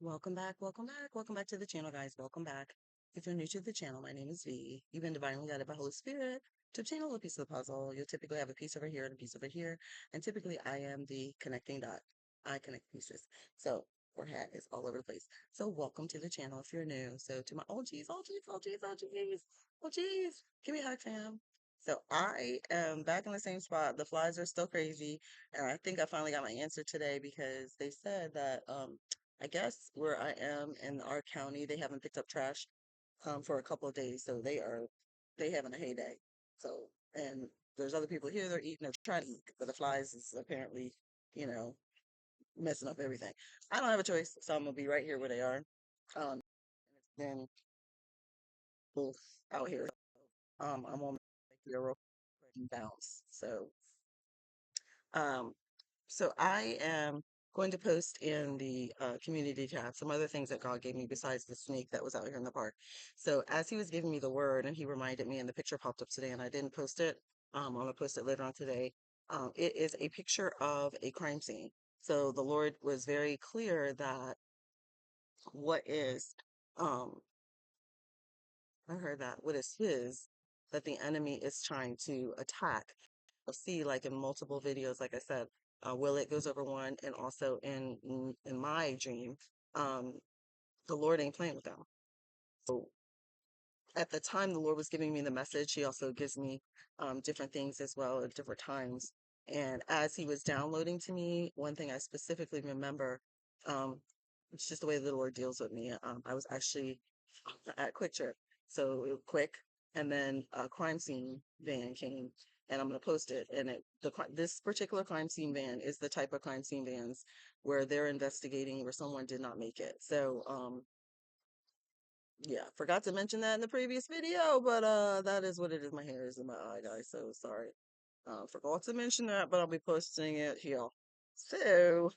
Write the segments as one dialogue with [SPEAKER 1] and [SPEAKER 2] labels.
[SPEAKER 1] Welcome back, welcome back, welcome back to the channel, guys. Welcome back. If you're new to the channel, my name is V. You've been divinely guided by Holy Spirit to obtain a little piece of the puzzle. You'll typically have a piece over here and a piece over here, and typically I am the connecting dot. I connect pieces. So our hat is all over the place. So welcome to the channel if you're new. So to my OGs, OGs, give me a hug, fam. So I am back in the same spot. The flies are still crazy, and I think I finally got my answer today because they said that I guess where I am in our county, they haven't picked up trash for a couple of days, so they having a heyday. So and there's other people here, they're eating, they're trying to eat, but the flies is apparently, you know, messing up everything. I don't have a choice, so I'm gonna be right here where they are. Um, then both out here. I'm on my real quick and bounce. Um, So I am going to post in the community tab some other things that God gave me besides the snake that was out here in the park. So as he was giving me the word and he reminded me and the picture popped up today and I didn't post it. I'm going to post it later on today. It is a picture of a crime scene. So the Lord was very clear that what is, um, I heard that what is his, that the enemy is trying to attack. I'll see like in multiple videos, like I said, Will it goes over one, and also in my dream, um, the Lord ain't playing with them. So at the time the Lord was giving me the message, He also gives me different things as well at different times. And as He was downloading to me, one thing I specifically remember, um, it's just the way the Lord deals with me. I was actually at Quick Trip, so it was quick, and then a crime scene van came, and I'm gonna post it. And this particular crime scene van is the type of crime scene vans where they're investigating where someone did not make it. So yeah, forgot to mention that in the previous video, but that is what it is. My hair is in my eye, guys, so sorry. Forgot to mention that, but I'll be posting it here. So,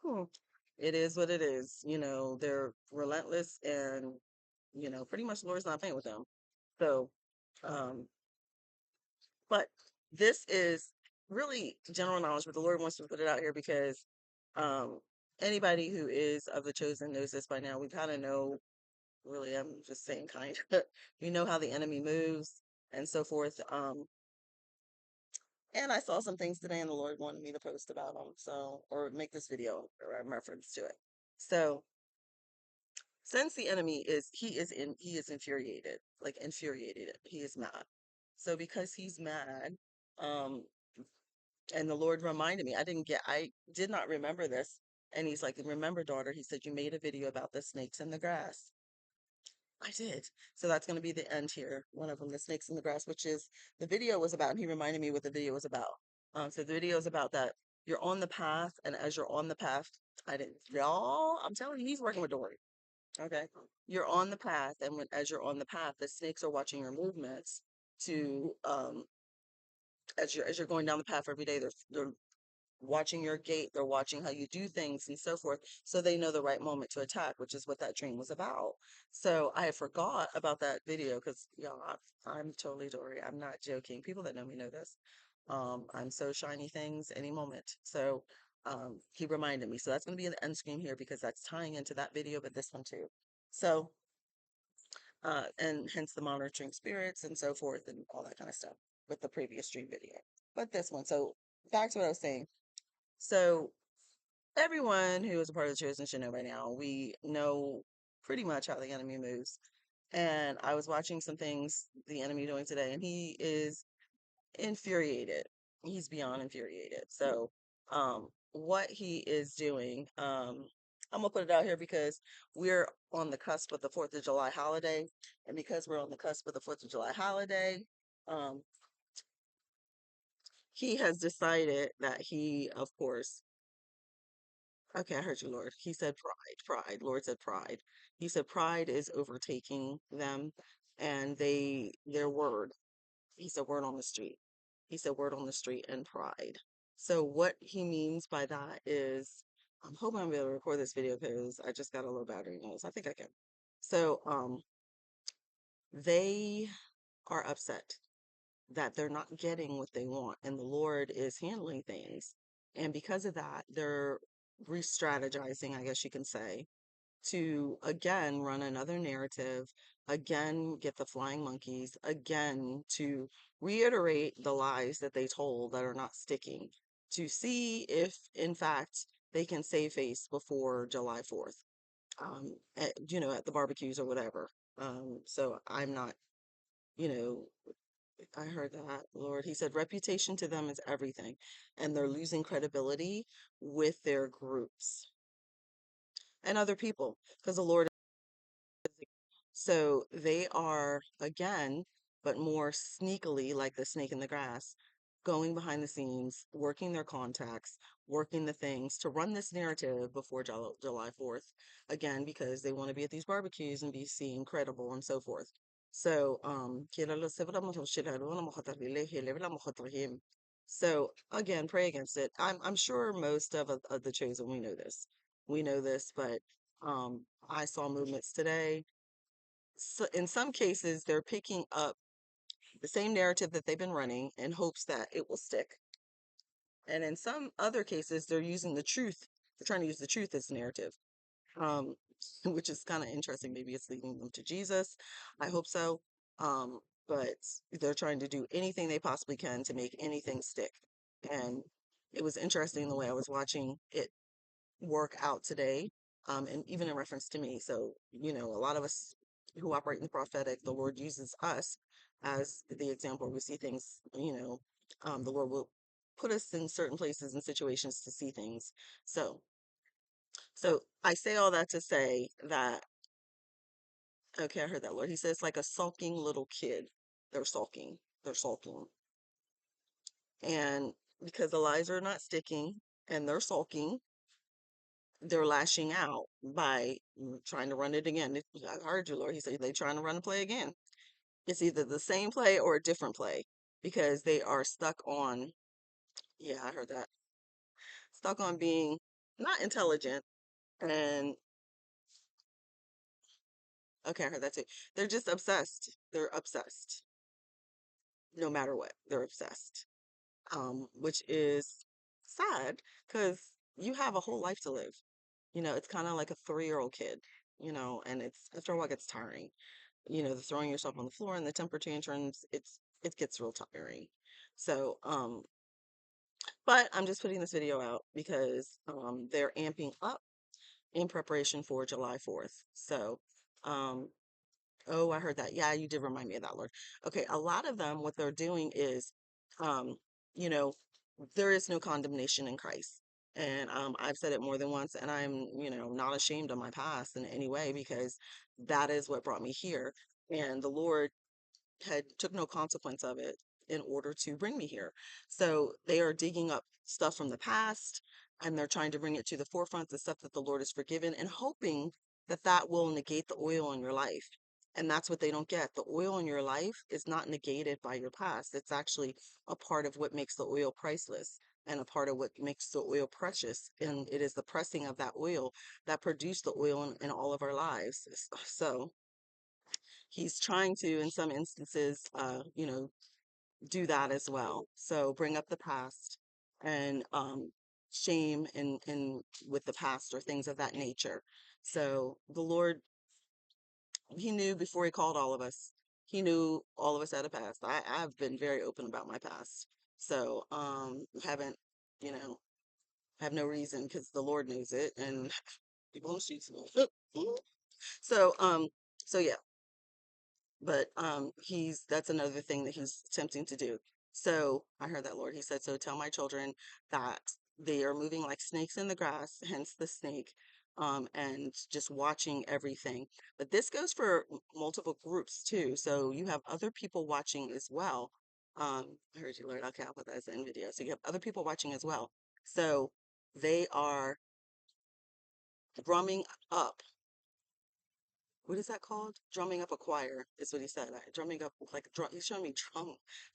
[SPEAKER 1] hmm, it is what it is. You know, they're relentless and, pretty much the Lord's not playing with them. So, um, but this is really general knowledge, but the Lord wants to put it out here because um, anybody who is of the chosen knows this by now. We kind of know, really, I'm just saying kind of, we know how the enemy moves and so forth. And I saw some things today and the Lord wanted me to post about them. So, or make this video or in reference to it. So, since the enemy he is infuriated, like infuriated. He is mad. So because he's mad, um, and the Lord reminded me, I did not remember this. And he's like, remember, daughter, he said, you made a video about the snakes in the grass. I did. So that's going to be the end here. One of them, the snakes in the grass, which is the video was about. And he reminded me what the video was about. So the video is about that you're on the path. And as you're on the path, y'all, I'm telling you, he's working with Dory. Okay. You're on the path, and as you're on the path, the snakes are watching your movements to as you're going down the path every day, they're watching your gait, they're watching how you do things and so forth, so they know the right moment to attack, which is what that dream was about. So I forgot about that video because y'all, I'm totally Dory. I'm not joking. People that know me know this. I'm so shiny things any moment. So he reminded me. So that's going to be in the end screen here because that's tying into that video, but this one too. So and hence the monitoring spirits and so forth and all that kind of stuff with the previous stream video. But this one, so back to what I was saying. So everyone who is a part of the chosen should know by now, we know pretty much how the enemy moves. And I was watching some things the enemy doing today, and he is infuriated. He's beyond infuriated. So, what he is doing, I'm gonna put it out here because we're on the cusp of the 4th of July holiday, and because we're on the cusp of the 4th of July holiday, um, he has decided that he, of course, okay, I heard you, Lord. He said pride. Lord said pride. He said pride is overtaking them, and their word. He said word on the street. He said word on the street and pride. So what he means by that is, I'm hoping I'm able to record this video because I just got a low battery nose. I think I can. So they are upset that they're not getting what they want, and the Lord is handling things. And because of that, they're re-strategizing, I guess you can say, to again run another narrative, again get the flying monkeys, again to reiterate the lies that they told that are not sticking, to see if in fact they can save face before July 4th, at the barbecues or whatever. So I'm not, you know, I heard that, Lord. He said reputation to them is everything, and they're losing credibility with their groups and other people because the Lord. So they are, again, but more sneakily, like the snake in the grass, going behind the scenes, working their contacts, working the things to run this narrative before July 4th, again, because they want to be at these barbecues and be seen credible and so forth. So, so again, pray against it. I'm sure most of the chosen we know this. We know this, but I saw movements today, so in some cases, they're picking up the same narrative that they've been running in hopes that it will stick. And in some other cases, they're using the truth. They're trying to use the truth as narrative, um, which is kind of interesting. Maybe it's leading them to Jesus. I hope so. Um, but they're trying to do anything they possibly can to make anything stick. And it was interesting the way I was watching it work out today, and even in reference to me. So, a lot of us who operate in the prophetic, the Lord uses us as the example. We see things, the Lord will put us in certain places and situations to see things. So, so I say all that to say that, okay, I heard that, Lord. He says, like a sulking little kid. They're sulking. They're sulking. And because the lies are not sticking and they're sulking, they're lashing out by trying to run it again. I heard you, Lord. He said they're trying to run a play again. It's either the same play or a different play because they are stuck on, yeah, I heard that, stuck on being not intelligent. And okay, I heard that too. They're just obsessed. They're obsessed no matter what. They're obsessed, which is sad because you have a whole life to live. It's kind of like a 3-year-old kid, and it's after a while it gets tiring. The throwing yourself on the floor and the temper tantrums, it gets real tiring. So, but I'm just putting this video out because they're amping up in preparation for July 4th. So, um, oh, I heard that. Yeah, you did remind me of that, Lord. Okay, a lot of them, what they're doing is, um, you know, there is no condemnation in Christ. And I've said it more than once, and I'm, not ashamed of my past in any way because that is what brought me here. And the Lord had took no consequence of it in order to bring me here. So they are digging up stuff from the past and they're trying to bring it to the forefront, the stuff that the Lord has forgiven, and hoping that that will negate the oil in your life. And that's what they don't get. The oil in your life is not negated by your past. It's actually a part of what makes the oil priceless and a part of what makes the oil precious. And it is the pressing of that oil that produced the oil in all of our lives. So he's trying to, in some instances, do that as well. So bring up the past and shame and with the past or things of that nature. So the Lord, he knew before he called all of us. He knew all of us had a past. I've been very open about my past. So haven't, you know, have no reason because the Lord knows it and people on the streets know. So so yeah, but he's that's another thing that he's attempting to do. So I heard that, Lord. He said, so tell my children that they are moving like snakes in the grass, hence the snake, and just watching everything. But this goes for multiple groups too. So you have other people watching as well. I heard you, Lord. Okay, I'll put that as an video. So you have other people watching as well. So they are drumming up, what is that called? Drumming up a choir is what he said. Drumming up like he's showing me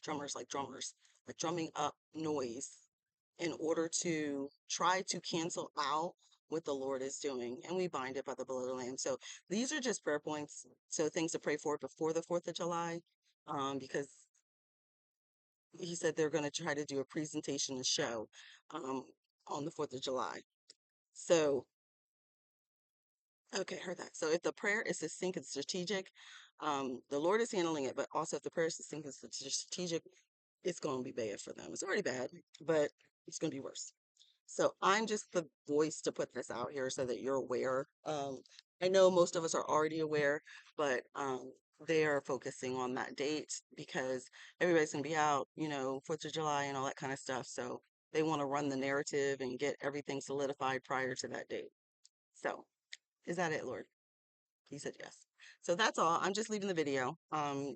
[SPEAKER 1] drummers like drummers, like drumming up noise in order to try to cancel out what the Lord is doing. And we bind it by the blood of the Lamb. So these are just prayer points. So things to pray for before the 4th of July. Because he said they're going to try to do a presentation and show um on the 4th of July. So Okay, heard that. So if the prayer is succinct and strategic, the Lord is handling it, but also if the prayer is succinct and strategic, it's going to be bad for them. It's already bad, but it's going to be worse. So I'm just the voice to put this out here so that you're aware. I know most of us are already aware, but they are focusing on that date because everybody's going to be out, 4th of July and all that kind of stuff. So they want to run the narrative and get everything solidified prior to that date. So is that it, Lord? He said yes. So that's all. I'm just leaving the video,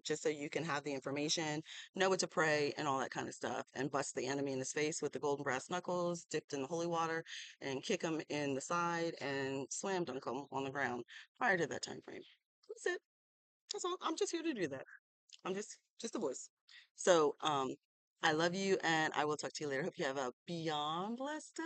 [SPEAKER 1] just so you can have the information, know what to pray, and all that kind of stuff, and bust the enemy in his face with the golden brass knuckles dipped in the holy water, and kick him in the side, and slam dunk him on the ground prior to that time frame. That's it. That's all. I'm just here to do that. I'm just a voice. So, I love you, and I will talk to you later. Hope you have a beyond blessed day.